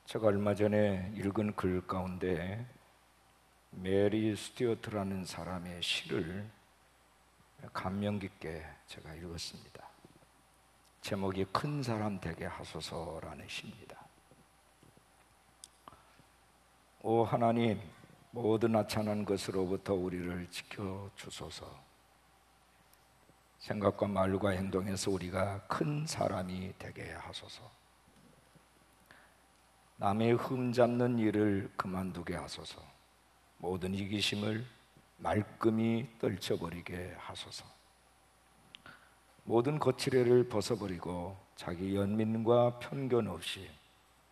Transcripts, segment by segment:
제가 얼마 전에 읽은 글 가운데 메리 스튜어트라는 사람의 시를 감명 깊게 제가 읽었습니다. 제목이 큰 사람 되게 하소서라는 시입니다. 오 하나님, 모든 하찮은 것으로부터 우리를 지켜주소서. 생각과 말과 행동에서 우리가 큰 사람이 되게 하소서. 남의 흠잡는 일을 그만두게 하소서. 모든 이기심을 말끔히 떨쳐버리게 하소서. 모든 거칠애를 벗어버리고 자기 연민과 편견 없이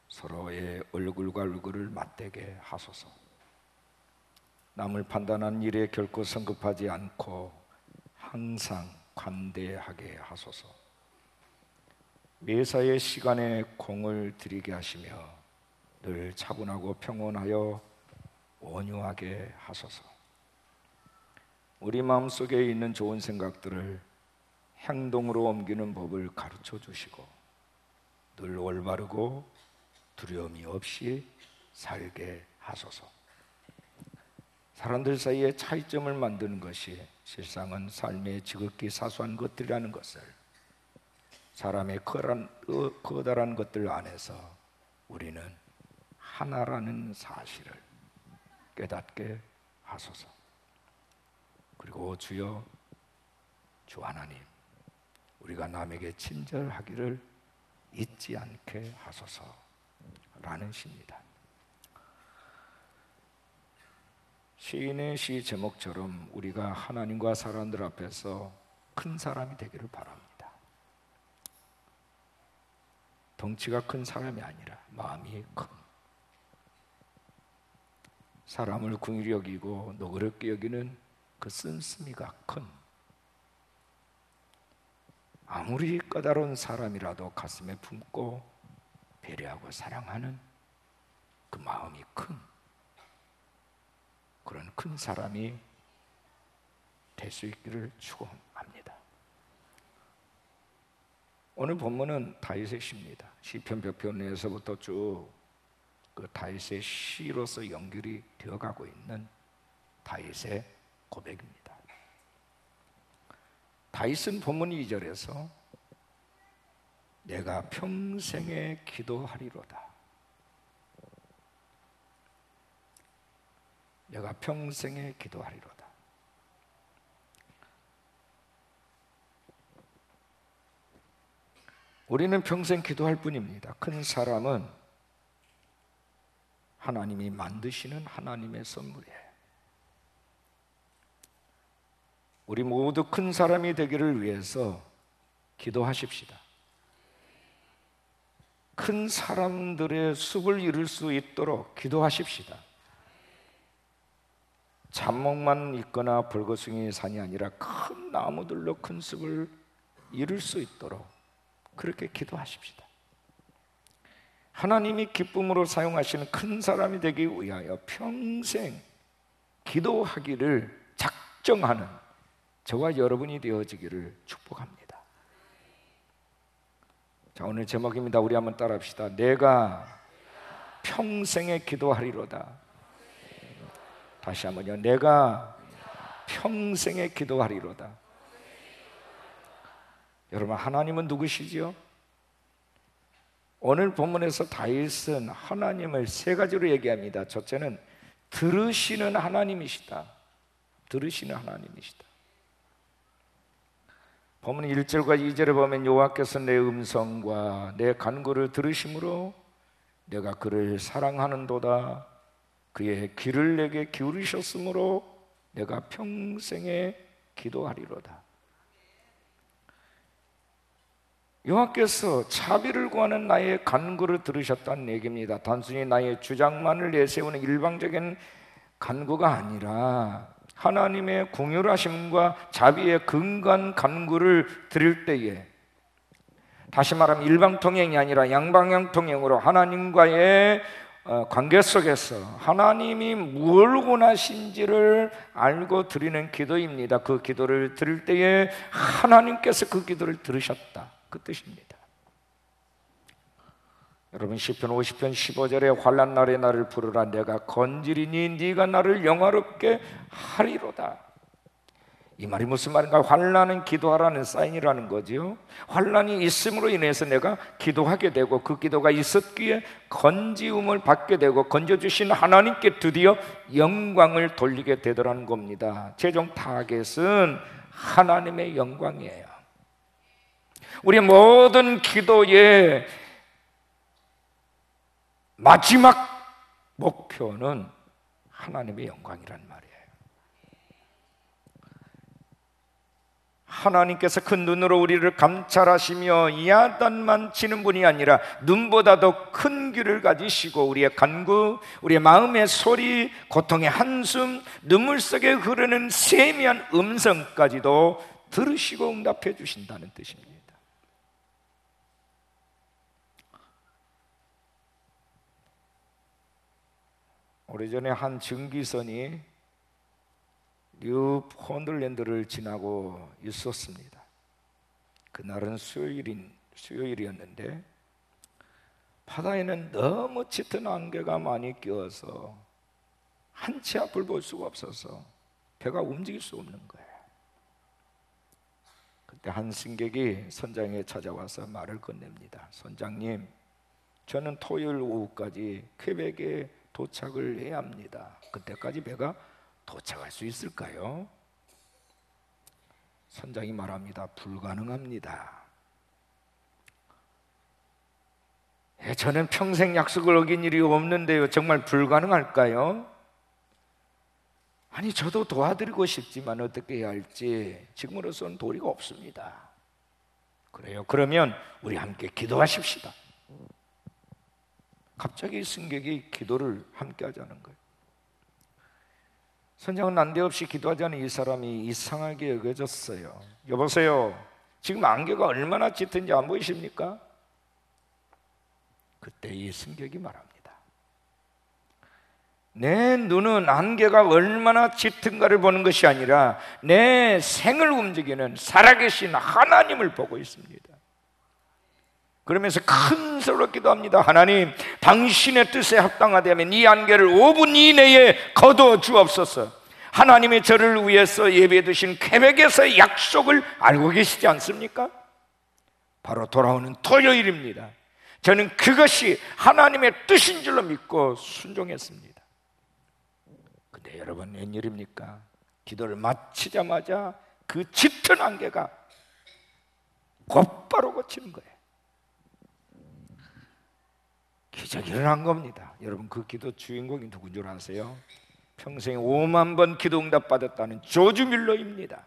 서로의 얼굴과 얼굴을 맞대게 하소서. 남을 판단하는 일에 결코 성급하지 않고 항상 관대하게 하소서. 매사의 시간에 공을 들이게 하시며 늘 차분하고 평온하여 온유하게 하소서. 우리 마음속에 있는 좋은 생각들을 행동으로 옮기는 법을 가르쳐 주시고 늘 올바르고 두려움이 없이 살게 하소서. 사람들 사이에 차이점을 만드는 것이 실상은 삶의 지극히 사소한 것들이라는 것을, 사람의 커다란 것들 안에서 우리는 하나라는 사실을 깨닫게 하소서. 그리고 주여, 주 하나님, 우리가 남에게 친절하기를 잊지 않게 하소서라는 시입니다. 시인의 시 제목처럼 우리가 하나님과 사람들 앞에서 큰 사람이 되기를 바랍니다. 덩치가 큰 사람이 아니라 마음이 큰, 사람을 긍휼히 여기고 너그럽게 여기는 그 씀씀이가 큰, 아무리 까다로운 사람이라도 가슴에 품고 배려하고 사랑하는 그 마음이 큰, 그런 큰 사람이 될 수 있기를 축원합니다. 오늘 본문은 다윗의 시입니다. 시편 100편에서부터 쭉 그 다윗의 시로서 연결이 되어가고 있는 다윗의 고백입니다. 다윗은 본문 2절에서 내가 평생에 기도하리로다, 내가 평생에 기도하리로다. 우리는 평생 기도할 뿐입니다. 큰 사람은 하나님이 만드시는 하나님의 선물이에요. 우리 모두 큰 사람이 되기를 위해서 기도하십시다. 큰 사람들의 숲을 이룰 수 있도록 기도하십시다. 잡목만 있거나 벌거숭이 산이 아니라 큰 나무들로 큰 숲을 이룰 수 있도록 그렇게 기도하십시다. 하나님이 기쁨으로 사용하시는 큰 사람이 되기 위하여 평생 기도하기를 작정하는 저와 여러분이 되어지기를 축복합니다. 자, 오늘 제목입니다. 우리 한번 따라합시다. 내가 평생에 기도하리로다. 다시 한번요. 내가 평생에 기도하리로다. 여러분, 하나님은 누구시지요? 오늘 본문에서 다윗은 하나님을 세 가지로 얘기합니다. 첫째는 들으시는 하나님이시다. 들으시는 하나님이시다. 본문 1절과 2절에 보면 여호와께서 내 음성과 내 간구를 들으심으로 내가 그를 사랑하는도다. 그의 귀를 내게 기울이셨으므로 내가 평생에 기도하리로다. 여호와께서 자비를 구하는 나의 간구를 들으셨다는 얘기입니다. 단순히 나의 주장만을 내세우는 일방적인 간구가 아니라 하나님의 긍휼하심과 자비의 근간 간구를 드릴 때에, 다시 말하면 일방통행이 아니라 양방향 통행으로 하나님과의 관계 속에서 하나님이 뭘 원하신지를 알고 드리는 기도입니다. 그 기도를 드릴 때에 하나님께서 그 기도를 들으셨다, 그 뜻입니다. 여러분 시편 50편 15절에 환난 날에 나를 부르라 내가 건지리니 네가 나를 영화롭게 하리로다. 이 말이 무슨 말인가? 환난은 기도하라는 사인이라는 거죠. 환난이 있음으로 인해서 내가 기도하게 되고 그 기도가 있었기에 건지움을 받게 되고 건져주신 하나님께 드디어 영광을 돌리게 되더라는 겁니다. 최종 타겟은 하나님의 영광이에요. 우리의 모든 기도의 마지막 목표는 하나님의 영광이란 말이에요. 하나님께서 큰 눈으로 우리를 감찰하시며 야단만 치는 분이 아니라 눈보다도 큰 귀를 가지시고 우리의 간구, 우리의 마음의 소리, 고통의 한숨, 눈물 속에 흐르는 세미한 음성까지도 들으시고 응답해 주신다는 뜻입니다. 오래전에 한 증기선이 뉴포운드랜드를 지나고 있었습니다. 그날은 수요일이었는데 바다에는 너무 짙은 안개가 많이 끼어서 한 치 앞을 볼 수가 없어서 배가 움직일 수 없는 거예요. 그때 한 승객이 선장에 찾아와서 말을 건넵니다. 선장님, 저는 토요일 오후까지 퀘벡에 도착을 해야 합니다. 그때까지 배가 도착할 수 있을까요? 선장이 말합니다. 불가능합니다. 저는 평생 약속을 어긴 일이 없는데요. 정말 불가능할까요? 아니, 저도 도와드리고 싶지만 어떻게 해야 할지 지금으로서는 도리가 없습니다. 그래요. 그러면 우리 함께 기도하십시다. 갑자기 승객이 기도를 함께 하자는 거예요. 선장은 난데없이 기도하자는 이 사람이 이상하게 여겨졌어요. 여보세요, 지금 안개가 얼마나 짙은지 안 보이십니까? 그때 이 승객이 말합니다. 내 눈은 안개가 얼마나 짙은가를 보는 것이 아니라 내 생을 움직이는 살아계신 하나님을 보고 있습니다. 그러면서 큰 소리로 기도합니다. 하나님, 당신의 뜻에 합당하다면 이 안개를 5분 이내에 거둬 주옵소서. 하나님이 저를 위해서 예배해 두신 퀘벡에서의 약속을 알고 계시지 않습니까? 바로 돌아오는 토요일입니다. 저는 그것이 하나님의 뜻인 줄로 믿고 순종했습니다. 근데 여러분, 웬일입니까? 기도를 마치자마자 그 짙은 안개가 곧바로 고치는 거예요. 기적이 일어난 겁니다. 여러분, 그 기도 주인공이 누군 줄 아세요? 평생 5만 번 기도 응답 받았다는 조지 뮬러입니다.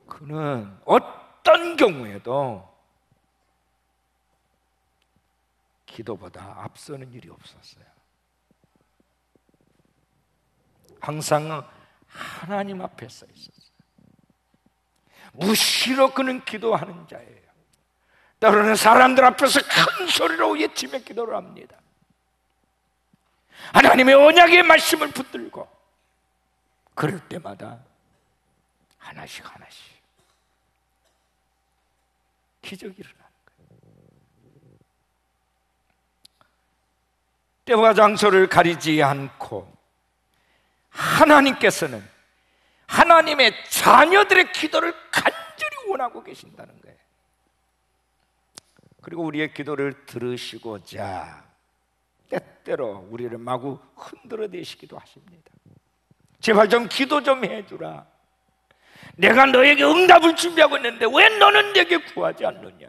그는 어떤 경우에도 기도보다 앞서는 일이 없었어요. 항상 하나님 앞에 서 있었어요. 무시로 그는 기도하는 자예요. 때로는 사람들 앞에서 큰 소리로 외치며 기도를 합니다. 하나님의 언약의 말씀을 붙들고 그럴 때마다 하나씩 기적이 일어나는 거예요. 때와 장소를 가리지 않고 하나님께서는 하나님의 자녀들의 기도를 간절히 원하고 계신다는 거예요. 그리고 우리의 기도를 들으시고자 때때로 우리를 마구 흔들어대시기도 하십니다. 제발 좀 기도 좀 해주라. 내가 너에게 응답을 준비하고 있는데 왜 너는 내게 구하지 않느냐.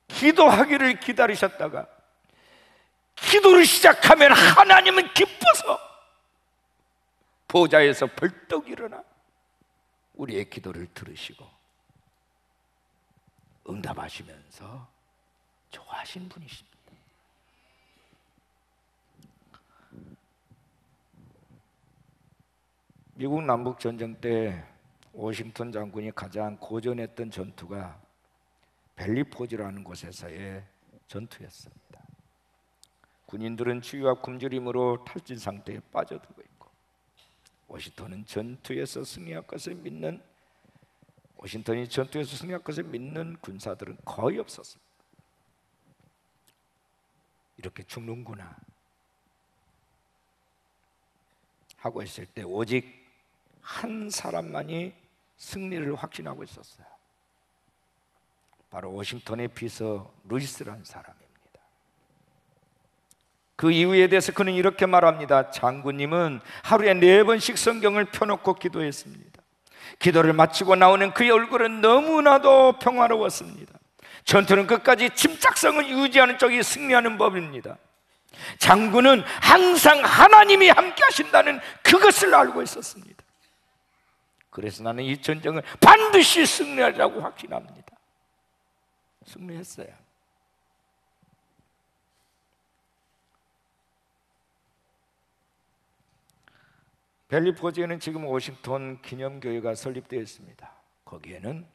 기도하기를 기다리셨다가 기도를 시작하면 하나님은 기뻐서 보좌에서 벌떡 일어나 우리의 기도를 들으시고 응답하시면서 좋아하신 분이십니다. 미국 남북전쟁 때 워싱턴 장군이 가장 고전했던 전투가 벨리포즈라는 곳에서의 전투였습니다. 군인들은 추위와 굶주림으로 탈진 상태에 빠져들고 있고 워싱턴은 전투에서 승리할 것을 믿는 워싱턴이 전투에서 승리할 것을 믿는 군사들은 거의 없었습니다. 이렇게 죽는구나 하고 있을 때 오직 한 사람만이 승리를 확신하고 있었어요. 바로 워싱턴의 비서 루이스라는 사람입니다. 그 이유에 대해서 그는 이렇게 말합니다. 장군님은 하루에 4번씩 성경을 펴놓고 기도했습니다. 기도를 마치고 나오는 그의 얼굴은 너무나도 평화로웠습니다. 전투는 끝까지 침착성을 유지하는 쪽이 승리하는 법입니다. 장군은 항상 하나님이 함께 하신다는 그것을 알고 있었습니다. 그래서 나는 이 전쟁을 반드시 승리하리라고 확신합니다. 승리했어요. 벨리포즈에는 지금 워싱턴 기념교회가 설립되어 있습니다. 거기에는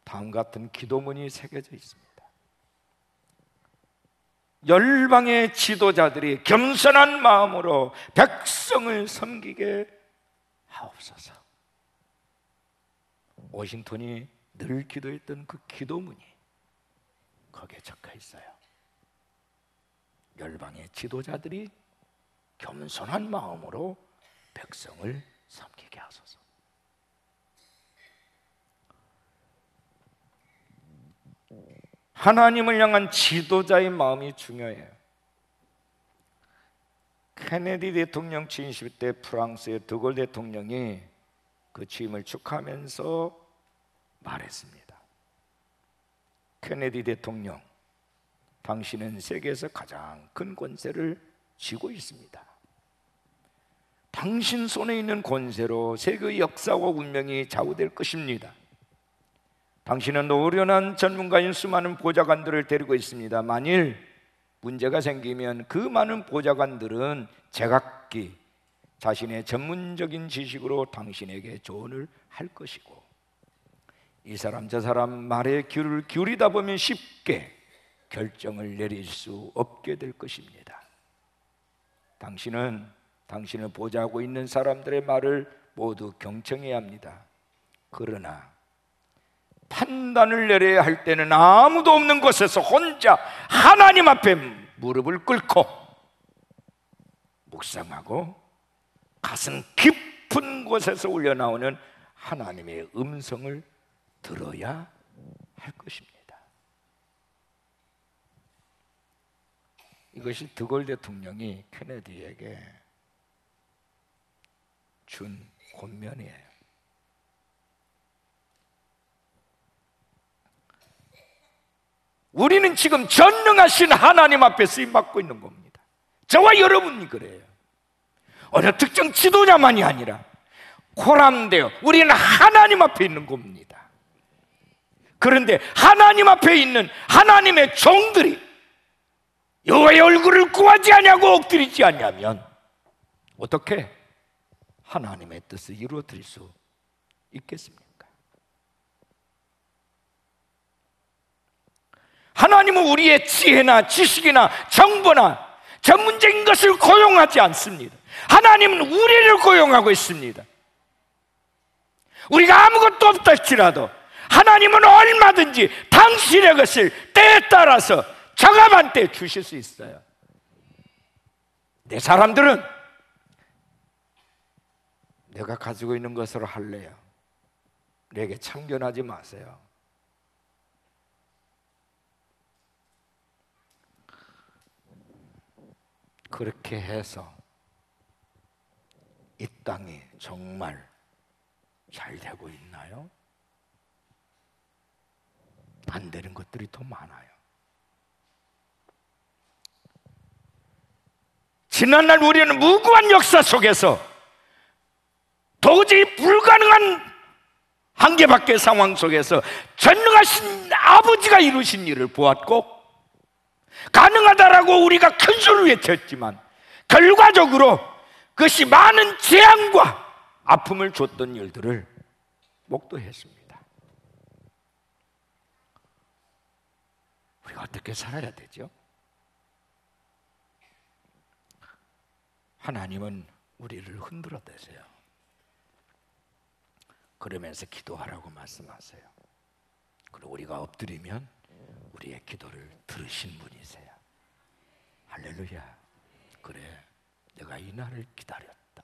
다음 같은 기도문이 새겨져 있습니다. 열방의 지도자들이 겸손한 마음으로 백성을 섬기게 하옵소서. 워싱턴이 늘 기도했던 그 기도문이 거기에 적혀 있어요. 열방의 지도자들이 겸손한 마음으로 백성을 섬기게 하소서. 하나님을 향한 지도자의 마음이 중요해요. 케네디 대통령 취임식 때 프랑스의 드골 대통령이 그 취임을 축하하면서 말했습니다. 케네디 대통령, 당신은 세계에서 가장 큰 권세를 쥐고 있습니다. 당신 손에 있는 권세로 세계의 역사와 운명이 좌우될 것입니다. 당신은 노련한 전문가인 수많은 보좌관들을 데리고 있습니다. 만일 문제가 생기면 그 많은 보좌관들은 제각기 자신의 전문적인 지식으로 당신에게 조언을 할 것이고, 이 사람 저 사람 말에 귀를 기울이다 보면 쉽게 결정을 내릴 수 없게 될 것입니다. 당신은 당신을 보좌하고 있는 사람들의 말을 모두 경청해야 합니다. 그러나 판단을 내려야 할 때는 아무도 없는 곳에서 혼자 하나님 앞에 무릎을 꿇고 묵상하고 가슴 깊은 곳에서 울려나오는 하나님의 음성을 들어야 할 것입니다. 이것이 드골 대통령이 케네디에게 준 권면이에요. 우리는 지금 전능하신 하나님 앞에 쓰임받고 있는 겁니다. 저와 여러분이 그래요. 어느 특정 지도자만이 아니라 코람되어 우리는 하나님 앞에 있는 겁니다. 그런데 하나님 앞에 있는 하나님의 종들이 여호와의 얼굴을 구하지 아니하고 엎드리지 않냐면 어떻게 하나님의 뜻을 이루어드릴 수 있겠습니까? 하나님은 우리의 지혜나 지식이나 정보나 전문적인 것을 고용하지 않습니다. 하나님은 우리를 고용하고 있습니다. 우리가 아무것도 없다 할지라도 하나님은 얼마든지 당신의 것을 때에 따라서 적합한 때에 주실 수 있어요. 내 사람들은 내가 가지고 있는 것으로 할래요. 내게 참견하지 마세요. 그렇게 해서 이 땅이 정말 잘 되고 있나요? 안 되는 것들이 더 많아요. 지난날 우리는 무고한 역사 속에서 도저히 불가능한 한계밖의 상황 속에서 전능하신 아버지가 이루신 일을 보았고, 가능하다라고 우리가 큰 소리를 외쳤지만 결과적으로 그것이 많은 재앙과 아픔을 줬던 일들을 목도했습니다. 우리가 어떻게 살아야 되죠? 하나님은 우리를 흔들어 대세요. 그러면서 기도하라고 말씀하세요. 그리고 우리가 엎드리면 우리의 기도를 들으신 분이세요. 할렐루야. 그래, 내가 이 날을 기다렸다.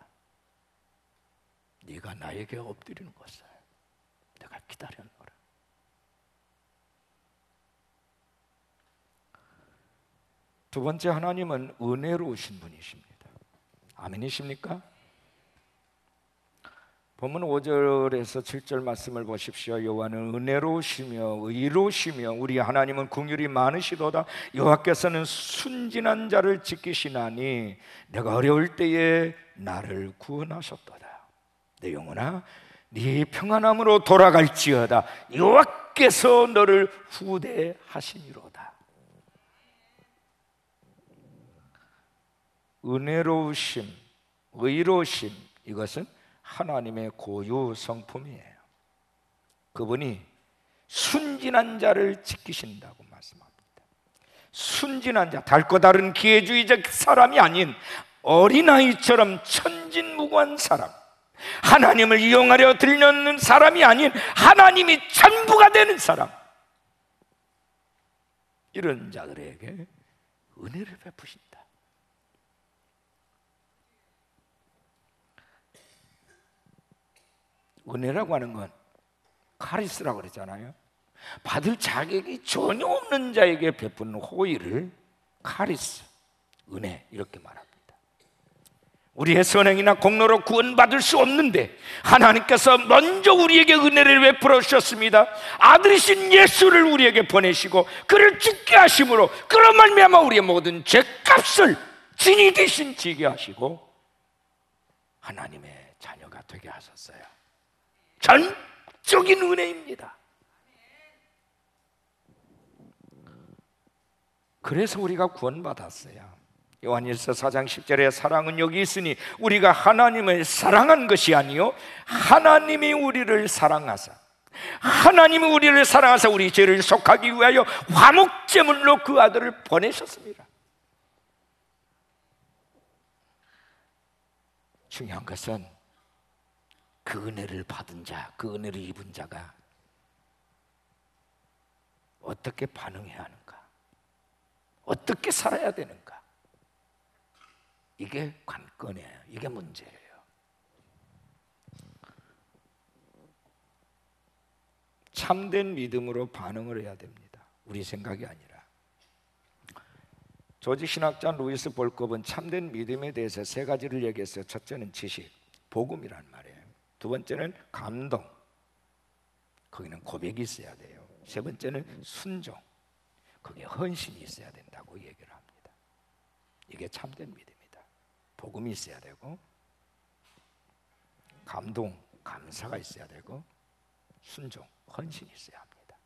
네가 나에게 엎드리는 것을 내가 기다렸노라. 두 번째, 하나님은 은혜로우신 분이십니다. 아멘이십니까? 본문 5절에서 7절 말씀을 보십시오. 여호와는 은혜로우시며 의로우시며 우리 하나님은 긍휼이 많으시도다. 여호와께서는 순진한 자를 지키시나니 내가 어려울 때에 나를 구원하셨도다. 내 영혼아, 네 평안함으로 돌아갈지어다. 여호와께서 너를 후대하시니로다. 은혜로우심, 의로우심, 이것은 하나님의 고유 성품이에요. 그분이 순진한 자를 지키신다고 말씀합니다. 순진한 자, 달고 다른 기회주의적 사람이 아닌 어린아이처럼 천진무구한 사람, 하나님을 이용하려 들려는 사람이 아닌 하나님이 전부가 되는 사람, 이런 자들에게 은혜를 베푸신다. 은혜라고 하는 건 카리스라고 그랬잖아요. 받을 자격이 전혀 없는 자에게 베푸는 호의를 카리스, 은혜, 이렇게 말합니다. 우리의 선행이나 공로로 구원받을 수 없는데 하나님께서 먼저 우리에게 은혜를 베풀어 주셨습니다. 아들이신 예수를 우리에게 보내시고 그를 죽게 하심으로 그런 말미암아 우리의 모든 죄값을 진이 대신 지게 하시고 하나님의 자녀가 되게 하셨어요. 전적인 은혜입니다. 그래서 우리가 구원받았어요. 요한일서 4장 10절에 사랑은 여기 있으니 우리가 하나님을 사랑한 것이 아니요 하나님이 우리를 사랑하사 우리 죄를 속하기 위하여 화목제물로 그 아들을 보내셨습니다. 중요한 것은 그 은혜를 받은 자, 그 은혜를 입은 자가 어떻게 반응해야 하는가, 어떻게 살아야 되는가, 이게 관건이에요. 이게 문제예요. 참된 믿음으로 반응을 해야 됩니다. 우리 생각이 아니라. 조직신학자 루이스 볼컵은 참된 믿음에 대해서 세 가지를 얘기했어요. 첫째는 지식, 복음이란 말이에요. 두 번째는 감동, 거기는 고백이 있어야 돼요. 세 번째는 순종, 거기에 헌신이 있어야 된다고 얘기를 합니다. 이게 참된 믿음이다. 복음이 있어야 되고, 감동, 감사가 있어야 되고, 순종, 헌신이 있어야 합니다.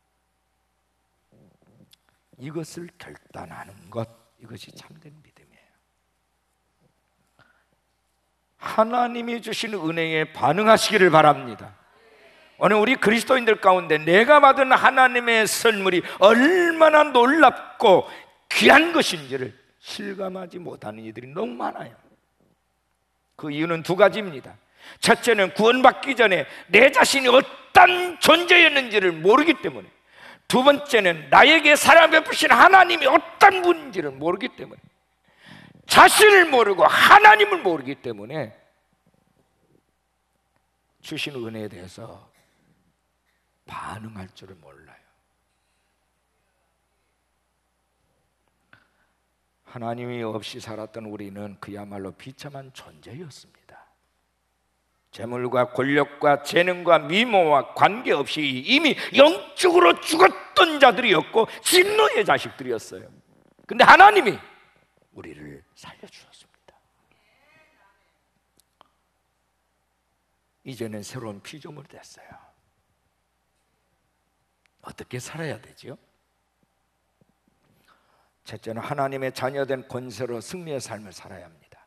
이것을 결단하는 것, 이것이 참된 믿음이에요. 하나님이 주신 은혜에 반응하시기를 바랍니다. 오늘 우리 그리스도인들 가운데 내가 받은 하나님의 선물이 얼마나 놀랍고 귀한 것인지를 실감하지 못하는 이들이 너무 많아요. 그 이유는 두 가지입니다. 첫째는 구원받기 전에 내 자신이 어떤 존재였는지를 모르기 때문에, 두 번째는 나에게 사랑 베푸신 하나님이 어떤 분인지를 모르기 때문에, 자신을 모르고 하나님을 모르기 때문에 주신 은혜에 대해서 반응할 줄을 몰라요. 하나님이 없이 살았던 우리는 그야말로 비참한 존재였습니다. 재물과 권력과 재능과 미모와 관계없이 이미 영적으로 죽었던 자들이었고 진노의 자식들이었어요. 근데 하나님이 우리를 살려주셨습니다. 이제는 새로운 피조물이 됐어요. 어떻게 살아야 되죠? 첫째는 하나님의 자녀된 권세로 승리의 삶을 살아야 합니다.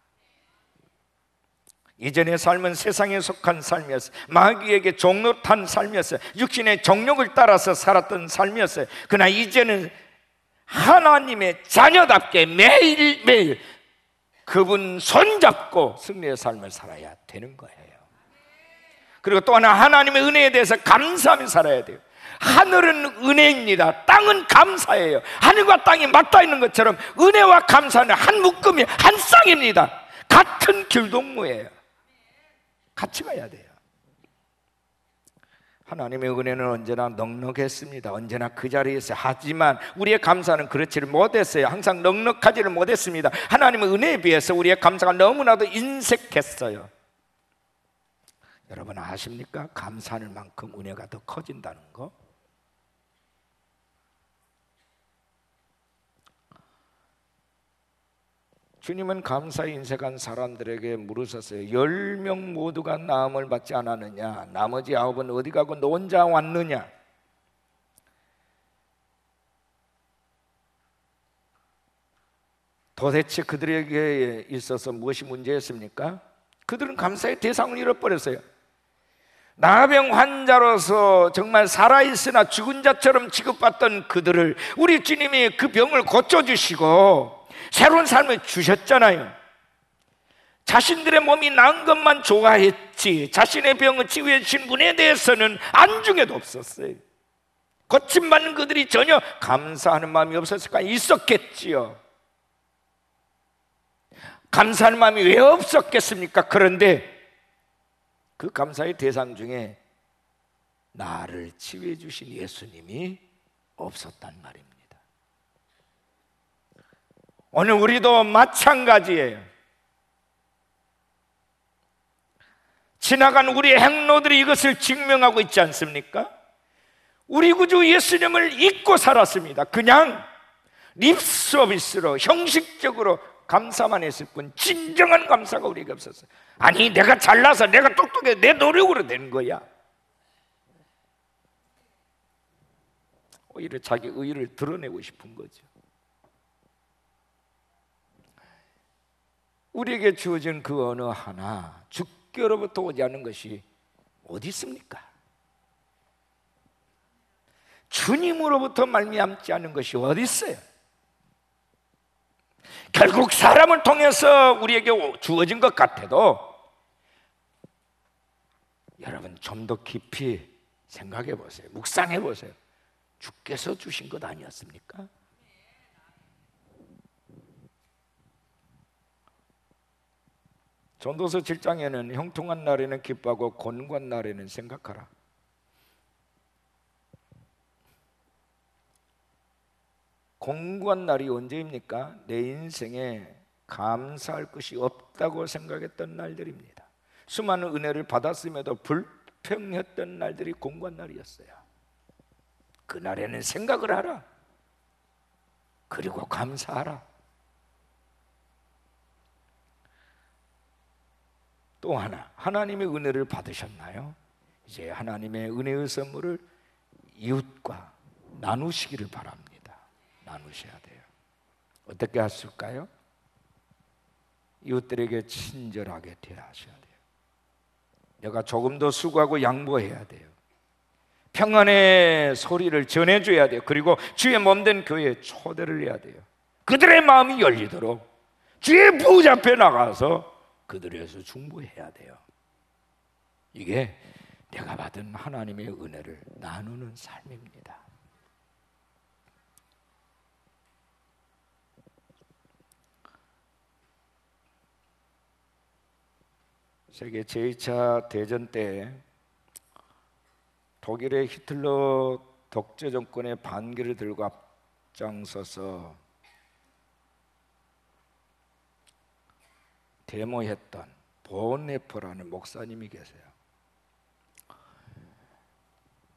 이전의 삶은 세상에 속한 삶이었어요. 마귀에게 종노릇한 삶이었어요. 육신의 정욕을 따라서 살았던 삶이었어요. 그러나 이제는 하나님의 자녀답게 매일매일 그분 손잡고 승리의 삶을 살아야 되는 거예요. 그리고 또 하나, 하나님의 은혜에 대해서 감사하며 살아야 돼요. 하늘은 은혜입니다. 땅은 감사예요. 하늘과 땅이 맞닿아 있는 것처럼 은혜와 감사는 한 묶음이 한 쌍입니다. 같은 길동무예요. 같이 가야 돼요. 하나님의 은혜는 언제나 넉넉했습니다. 언제나 그 자리에 있어요. 하지만 우리의 감사는 그렇지를 못했어요. 항상 넉넉하지를 못했습니다. 하나님의 은혜에 비해서 우리의 감사가 너무나도 인색했어요. 여러분 아십니까? 감사하는 만큼 은혜가 더 커진다는 거. 주님은 감사에 인색한 사람들에게 물으셨어요. 10명 모두가 나음을 받지 않았느냐? 나머지 9은 어디 가고 너 혼자 왔느냐? 도대체 그들에게 있어서 무엇이 문제였습니까? 그들은 감사의 대상을 잃어버렸어요. 나병 환자로서 정말 살아있으나 죽은 자처럼 취급받던 그들을 우리 주님이 그 병을 고쳐주시고 새로운 삶을 주셨잖아요. 자신들의 몸이 나은 것만 좋아했지 자신의 병을 치유해 주신 분에 대해서는 안중에도 없었어요. 고침받는 그들이 전혀 감사하는 마음이 없었을까? 있었겠지요. 감사하는 마음이 왜 없었겠습니까? 그런데 그 감사의 대상 중에 나를 치유해 주신 예수님이 없었단 말입니다. 오늘 우리도 마찬가지예요. 지나간 우리의 행로들이 이것을 증명하고 있지 않습니까? 우리 구주 예수님을 잊고 살았습니다. 그냥 립서비스로 형식적으로 감사만 했을 뿐 진정한 감사가 우리에게 없었어요. 아니 내가 잘나서 내가 똑똑해 내 노력으로 된 거야. 오히려 자기 의의를 드러내고 싶은 거죠. 우리에게 주어진 그 어느 하나 주께로부터 오지 않는 것이 어디 있습니까? 주님으로부터 말미암지 않는 것이 어디 있어요? 결국 사람을 통해서 우리에게 주어진 것 같아도 여러분 좀 더 깊이 생각해 보세요. 묵상해 보세요. 주께서 주신 것 아니었습니까? 전도서 7장에는 형통한 날에는 기뻐하고 곤고한 날에는 생각하라. 곤고한 날이 언제입니까? 내 인생에 감사할 것이 없다고 생각했던 날들입니다. 수많은 은혜를 받았음에도 불평했던 날들이 곤고한 날이었어요. 그날에는 생각을 하라. 그리고 감사하라. 또 하나, 하나님의 은혜를 받으셨나요? 이제 하나님의 은혜의 선물을 이웃과 나누시기를 바랍니다. 나누셔야 돼요. 어떻게 하실까요? 이웃들에게 친절하게 대하셔야 돼요. 내가 조금 더 수고하고 양보해야 돼요. 평안의 소리를 전해줘야 돼요. 그리고 주의 몸된 교회에 초대를 해야 돼요. 그들의 마음이 열리도록 주의 부자 앞에 나가서 그들에서 중보해야 돼요. 이게 내가 받은 하나님의 은혜를 나누는 삶입니다. 세계 제2차 대전 때 독일의 히틀러 독재 정권의 반기를 들고 앞장서서 데모했던 보네퍼라는 목사님이 계세요.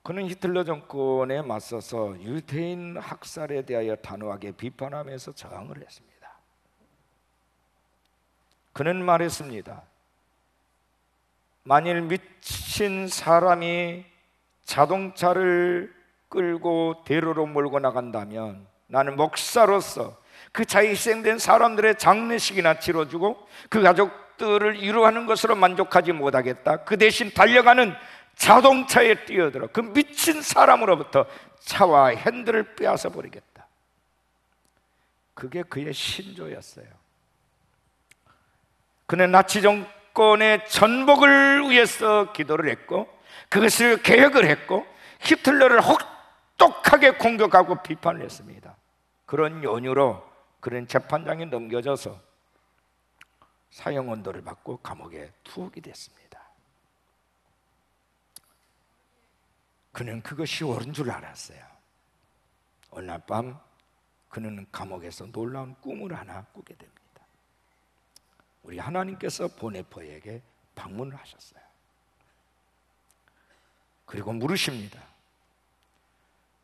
그는 히틀러 정권에 맞서서 유대인 학살에 대하여 단호하게 비판하면서 저항을 했습니다. 그는 말했습니다. 만일 미친 사람이 자동차를 끌고 대로로 몰고 나간다면 나는 목사로서 그 차에 희생된 사람들의 장례식이나 치러주고 그 가족들을 위로하는 것으로 만족하지 못하겠다. 그 대신 달려가는 자동차에 뛰어들어 그 미친 사람으로부터 차와 핸들을 빼앗아 버리겠다. 그게 그의 신조였어요. 그는 나치 정권의 전복을 위해서 기도를 했고 그것을 계획을 했고 히틀러를 혹독하게 공격하고 비판을 했습니다. 그런 연유로 그런 재판장에 넘겨져서 사형 언도를 받고 감옥에 투옥이 됐습니다. 그는 그것이 옳은 줄 알았어요. 어느 날 밤 그는 감옥에서 놀라운 꿈을 하나 꾸게 됩니다. 우리 하나님께서 보네포에게 방문을 하셨어요. 그리고 물으십니다.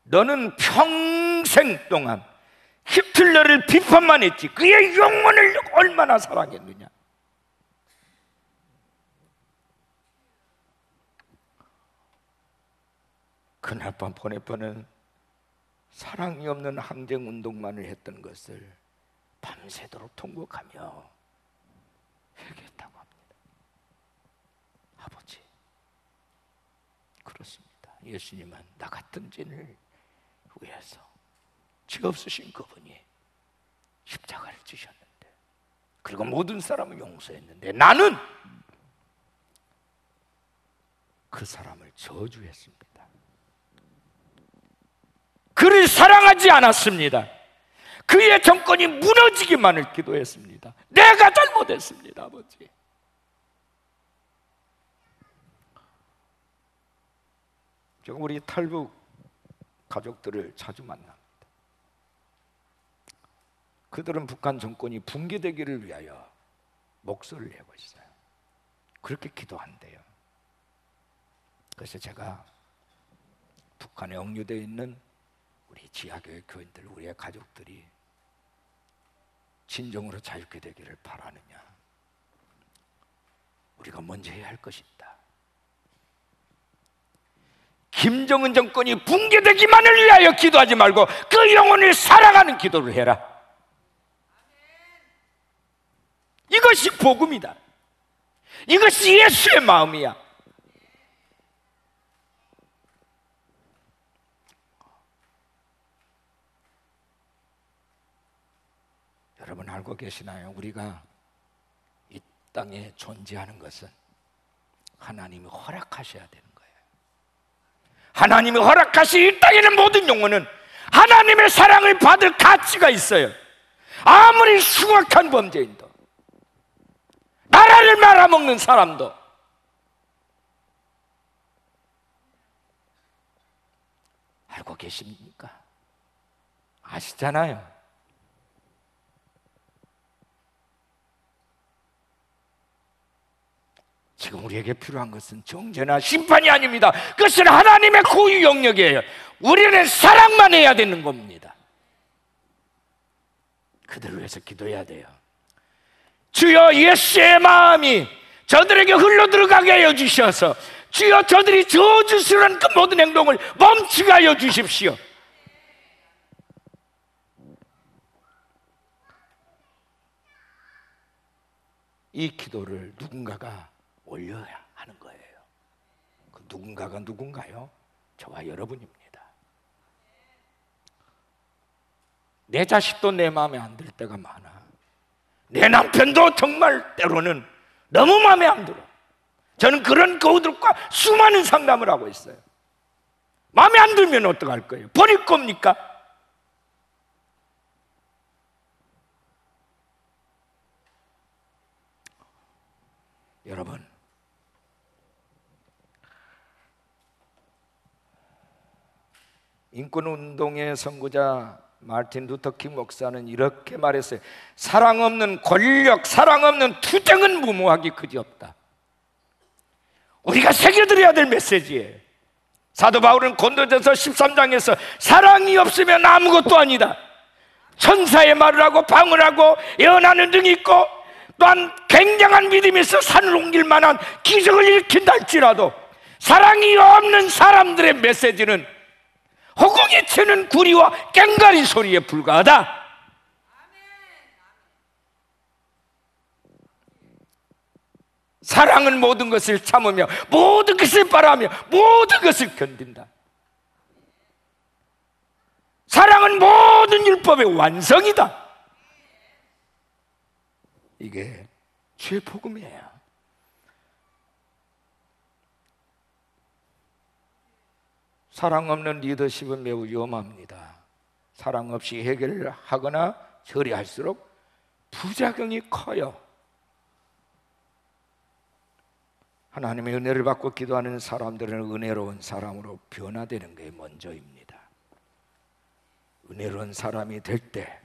너는 평생 동안 히틀러를 비판만 했지 그의 영혼을 얼마나 사랑했느냐? 그날 밤 보네포는 사랑이 없는 항쟁 운동만을 했던 것을 밤새도록 통곡하며 회개했다고 합니다. 아버지, 그렇습니다. 예수님은 나 같은 죄인을 위해서 죄 없으신 그분이 십자가를 지셨는데, 그리고 모든 사람을 용서했는데 나는 그 사람을 저주했습니다. 그를 사랑하지 않았습니다. 그의 정권이 무너지기만을 기도했습니다. 내가 잘못했습니다, 아버지. 제가 우리 탈북 가족들을 자주 만납니다. 그들은 북한 정권이 붕괴되기를 위하여 목소리를 내고 있어요. 그렇게 기도한대요. 그래서 제가 북한에 억류되어 있는 우리 지하교회 교인들, 우리의 가족들이 진정으로 자유케 되기를 바라느냐? 우리가 먼저 해야 할 것이 있다. 김정은 정권이 붕괴되기만을 위하여 기도하지 말고 그 영혼을 사랑하는 기도를 해라. 이것이 복음이다. 이것이 예수의 마음이야. 여러분 알고 계시나요? 우리가 이 땅에 존재하는 것은 하나님이 허락하셔야 되는 거예요. 하나님이 허락하신 이 땅에는 모든 영혼은 하나님의 사랑을 받을 가치가 있어요. 아무리 흉악한 범죄인도, 나라를 말아먹는 사람도, 알고 계십니까? 아시잖아요. 지금 우리에게 필요한 것은 정죄나 심판이 아닙니다. 그것은 하나님의 고유 영역이에요. 우리는 사랑만 해야 되는 겁니다. 그들을 위해서 기도해야 돼요. 주여, 예수의 마음이 저들에게 흘러들어가게 하여 주셔서 주여, 저들이 저주스러운 그 모든 행동을 멈추게 하여 주십시오. 이 기도를 누군가가 올려야 하는 거예요. 그 누군가가 누군가요? 저와 여러분입니다. 내 자식도 내 마음에 안 들 때가 많아. 내 남편도 정말 때로는 너무 마음에 안 들어. 저는 그런 그들과 수많은 상담을 하고 있어요. 마음에 안 들면 어떡할 거예요? 버릴 겁니까? 여러분, 인권운동의 선구자 마틴 루터 킹 목사는 이렇게 말했어요. 사랑 없는 권력, 사랑 없는 투쟁은 무모하기 그지없다. 우리가 새겨드려야 될 메시지예요. 사도 바울은 고린도전서 13장에서 사랑이 없으면 아무것도 아니다. 천사의 말을 하고 방을 하고 예언하는 능이 있고 또한 굉장한 믿음이 있어 산을 옮길 만한 기적을 일으킨다 할지라도 사랑이 없는 사람들의 메시지는 허공에 치는 구리와 꽹가리 소리에 불과하다. 사랑은 모든 것을 참으며 모든 것을 바라며 모든 것을 견딘다. 사랑은 모든 율법의 완성이다. 이게 주의 복음이에요. 사랑 없는 리더십은 매우 위험합니다. 사랑 없이 해결을 하거나 처리할수록 부작용이 커요. 하나님의 은혜를 받고 기도하는 사람들은 은혜로운 사람으로 변화되는 게 먼저입니다. 은혜로운 사람이 될 때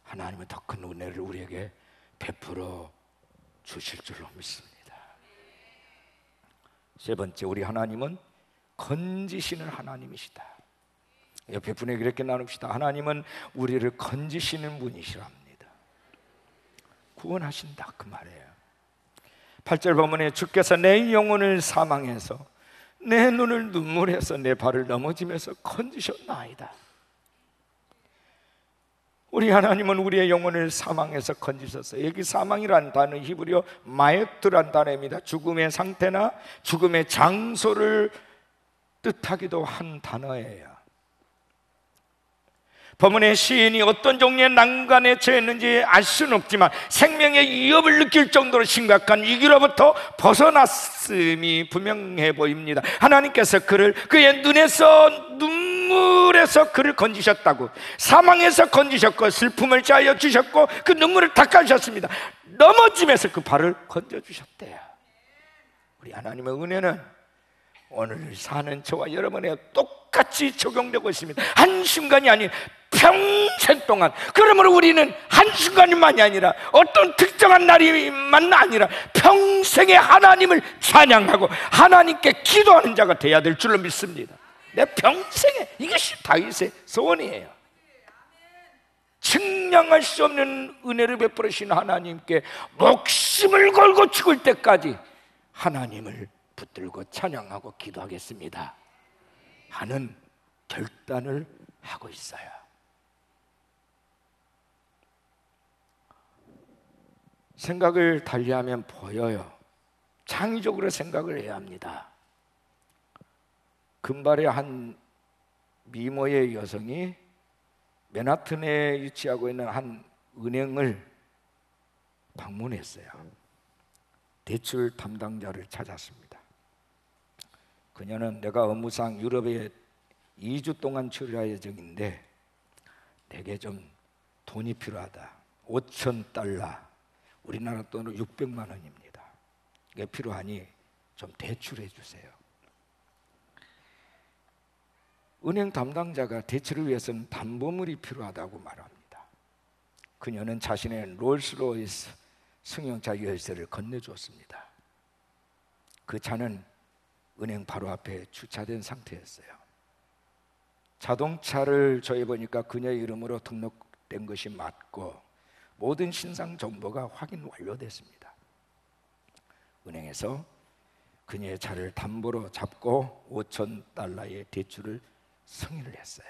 하나님은 더 큰 은혜를 우리에게 베풀어 주실 줄로 믿습니다. 세 번째, 우리 하나님은 건지시는 하나님이시다. 옆에 분에게 이렇게 나눕시다. 하나님은 우리를 건지시는 분이시랍니다. 구원하신다, 그 말이에요. 8절 본문에 주께서 내 영혼을 사망해서 내 눈을 눈물해서 내 발을 넘어지면서 건지셨나이다. 우리 하나님은 우리의 영혼을 사망해서 건지셨어요. 여기 사망이란 단어 히브리어 마에트란 단어입니다. 죽음의 상태나 죽음의 장소를 뜻하기도 한 단어예요. 본문의 시인이 어떤 종류의 난관에 처했는지 알 수는 없지만 생명의 위협을 느낄 정도로 심각한 위기로부터 벗어났음이 분명해 보입니다. 하나님께서 그의 눈에서 눈물에서 그를 건지셨다고, 사망에서 건지셨고 슬픔을 짜여 주셨고 그 눈물을 닦아주셨습니다. 넘어지면서 그 발을 건져주셨대요. 우리 하나님의 은혜는 오늘 사는 저와 여러분에 똑같이 적용되고 있습니다. 한순간이 아닌 평생 동안. 그러므로 우리는 한순간만이 아니라 어떤 특정한 날이만 아니라 평생에 하나님을 찬양하고 하나님께 기도하는 자가 되어야 될 줄로 믿습니다. 내 평생에, 이것이 다윗의 소원이에요. 측량할 수 없는 은혜를 베풀으신 하나님께 목숨을 걸고 죽을 때까지 하나님을 붙들고 찬양하고 기도하겠습니다 하는 결단을 하고 있어요. 생각을 달리하면 보여요. 창의적으로 생각을 해야 합니다. 금발의 한 미모의 여성이 맨하튼에 위치하고 있는 한 은행을 방문했어요. 대출 담당자를 찾았습니다. 그녀는 내가 업무상 유럽에 2주 동안 처리할 예정인데 내게 좀 돈이 필요하다. 5,000달러, 우리나라 돈으로 600만 원입니다. 이게 필요하니 좀 대출해 주세요. 은행 담당자가 대출을 위해서는 담보물이 필요하다고 말합니다. 그녀는 자신의 롤스로이스 승용차 열쇠를 건네주었습니다. 그 차는 은행 바로 앞에 주차된 상태였어요. 자동차를 조회해보니까 그녀의 이름으로 등록된 것이 맞고 모든 신상 정보가 확인 완료됐습니다. 은행에서 그녀의 차를 담보로 잡고 5,000달러의 대출을 승인을 했어요.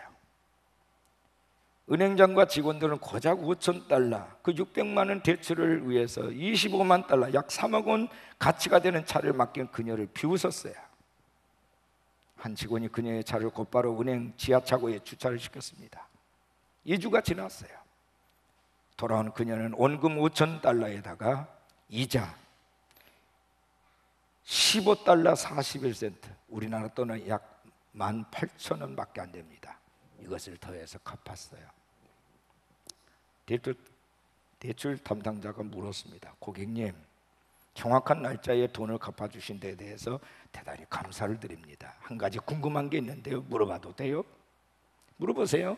은행장과 직원들은 고작 5,000달러, 그 600만 원 대출을 위해서 25만 달러, 약 3억 원 가치가 되는 차를 맡긴 그녀를 비웃었어요. 한 직원이 그녀의 차를 곧바로 은행 지하차고에 주차를 시켰습니다. 2주가 지났어요. 돌아온 그녀는 원금 5,000달러에다가 이자 15달러 41센트, 우리나라 돈은 약 18,000원밖에 안 됩니다. 이것을 더해서 갚았어요. 대출 담당자가 물었습니다. 고객님, 정확한 날짜에 돈을 갚아주신 데 대해서 대단히 감사를 드립니다. 한 가지 궁금한 게 있는데요. 물어봐도 돼요? 물어보세요.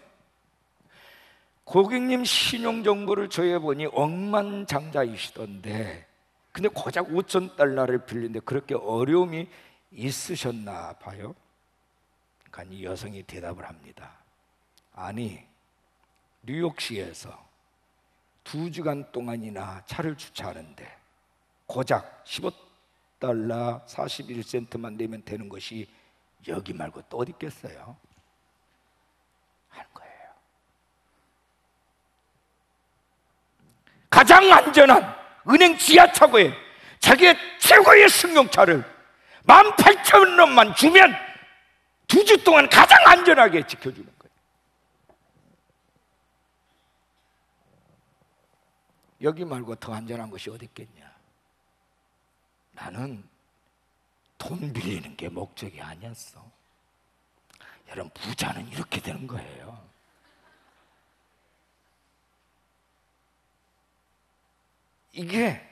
고객님 신용정보를 조회해보니 억만장자이시던데 근데 고작 5,000달러를 빌리는데 그렇게 어려움이 있으셨나 봐요. 그러니까 이 여성이 대답을 합니다. 아니, 뉴욕시에서 2주간 동안이나 차를 주차하는데 고작 15달러 41센트만 내면 되는 것이 여기 말고 또 어디 있겠어요? 하는 거예요. 가장 안전한 은행 지하차고에 자기의 최고의 승용차를 18,000원만 주면 2주 동안 가장 안전하게 지켜주는 거예요. 여기 말고 더 안전한 것이 어디 있겠냐? 나는 돈 빌리는 게 목적이 아니었어. 여러분, 부자는 이렇게 되는 거예요. 이게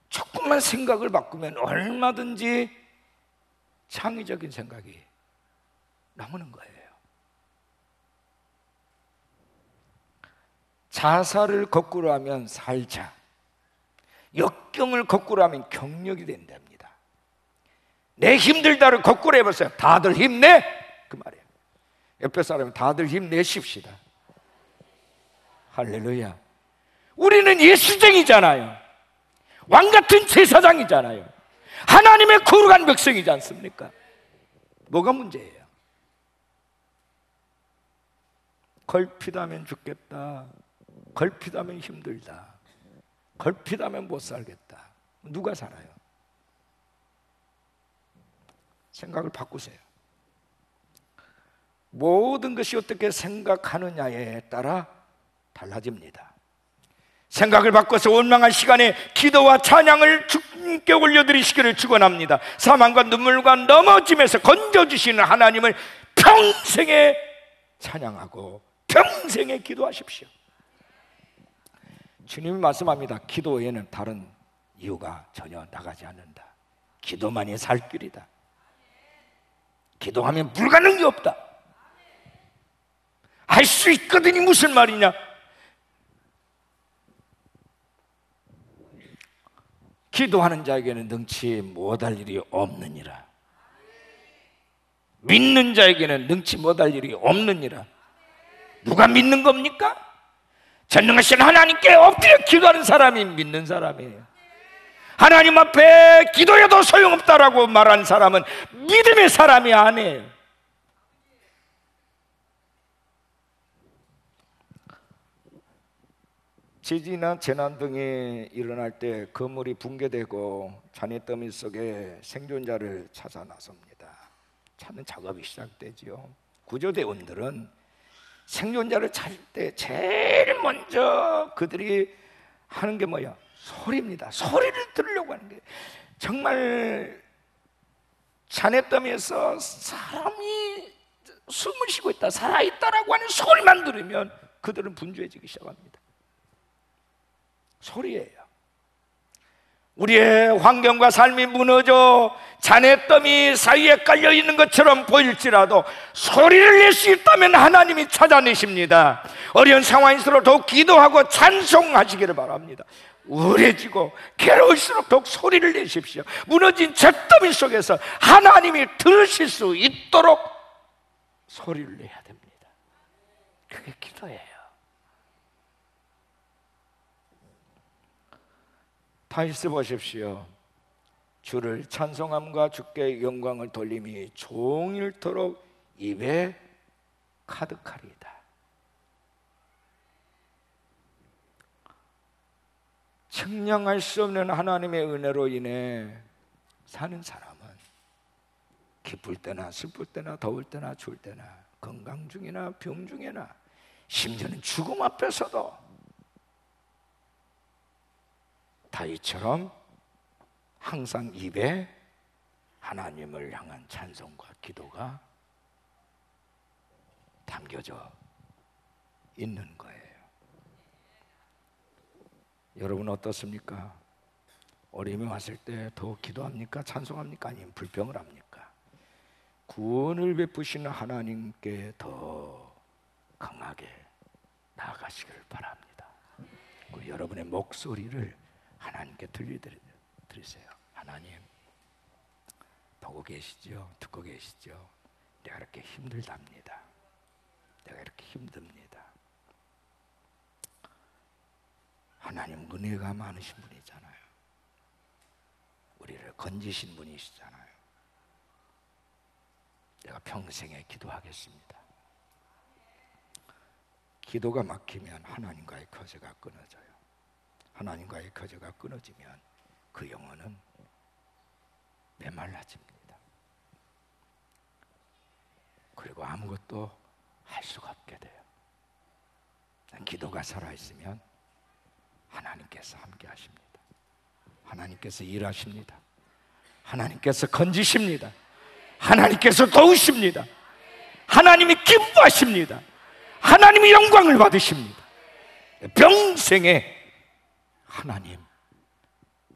조금만 생각을 바꾸면 얼마든지 창의적인 생각이 나오는 거예요. 자살을 거꾸로 하면 살자, 역경을 거꾸로 하면 경력이 된답니다. 내 힘들다를 거꾸로 해보세요. 다들 힘내! 그 말이에요. 옆에 사람은 다들 힘내십시다. 할렐루야. 우리는 예수쟁이잖아요. 왕같은 제사장이잖아요. 하나님의 거룩한 백성이지 않습니까? 뭐가 문제예요? 걸핏하면 죽겠다, 걸핏하면 힘들다, 걸핏하면 못 살겠다. 누가 살아요? 생각을 바꾸세요. 모든 것이 어떻게 생각하느냐에 따라 달라집니다. 생각을 바꿔서 원망한 시간에 기도와 찬양을 주님께 올려드리시기를 축원합니다. 사망과 눈물과 넘어짐에서 건져주시는 하나님을 평생에 찬양하고 평생에 기도하십시오. 주님이 말씀합니다. 기도 외에는 다른 이유가 전혀 나가지 않는다. 기도만이 살 길이다. 기도하면 불가능이 없다. 할 수 있거든이 무슨 말이냐? 기도하는 자에게는 능치 못할 일이 없느니라. 믿는 자에게는 능치 못할 일이 없느니라. 누가 믿는 겁니까? 전능하신 하나님께 엎드려 기도하는 사람이 믿는 사람이에요. 하나님 앞에 기도해도 소용없다라고 말하는 사람은 믿음의 사람이 아니에요. 지진이나 재난 등이 일어날 때 건물이 붕괴되고 잔해더미 속에 생존자를 찾아 나섭니다. 찾는 작업이 시작되죠. 구조대원들은 생존자를 찾을 때 제일 먼저 그들이 하는 게 뭐야? 소리입니다. 소리를 들으려고 하는 게, 정말 잔해더미에서 사람이 숨을 쉬고 있다, 살아있다라고 하는 소리만 들으면 그들은 분주해지기 시작합니다. 소리예요. 우리의 환경과 삶이 무너져 잔해더미 사이에 깔려있는 것처럼 보일지라도 소리를 낼 수 있다면 하나님이 찾아내십니다. 어려운 상황일수록 더욱 기도하고 찬송하시기를 바랍니다. 우울해지고 괴로울수록 더욱 소리를 내십시오. 무너진 잿더미 속에서 하나님이 들으실 수 있도록 소리를 내야 됩니다. 그게 기도예요. 다윗을 보십시오. 주를 찬송함과 주께 영광을 돌림이 종일토록 입에 가득하리이다. 측량할 수 없는 하나님의 은혜로 인해 사는 사람은 기쁠 때나 슬플 때나 더울 때나 추울 때나 건강 중이나 병 중이나 심지어는 죽음 앞에서도 다윗처럼 항상 입에 하나님을 향한 찬송과 기도가 담겨져 있는 거예요. 여러분 어떻습니까? 어려움이 왔을 때 더 기도합니까? 찬송합니까? 아니면 불평을 합니까? 구원을 베푸시는 하나님께 더 강하게 나아가시기를 바랍니다. 그리고 여러분의 목소리를 하나님께 들리세요. 하나님, 보고 계시죠? 듣고 계시죠? 내가 이렇게 힘들답니다. 내가 이렇게 힘듭니다. 하나님 은혜가 많으신 분이잖아요. 우리를 건지신 분이시잖아요. 내가 평생에 기도하겠습니다. 기도가 막히면 하나님과의 거제가 끊어져요. 하나님과의 거제가 끊어지면 그 영혼은 메말라집니다. 그리고 아무것도 할 수가 없게 돼요. 기도가 살아있으면 하나님께서 함께 하십니다. 하나님께서 일하십니다. 하나님께서 건지십니다. 하나님께서 도우십니다. 하나님이 기뻐하십니다. 하나님이 영광을 받으십니다. 평생에 하나님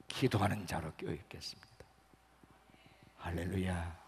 기도하는 자로 껴있겠습니다. 할렐루야.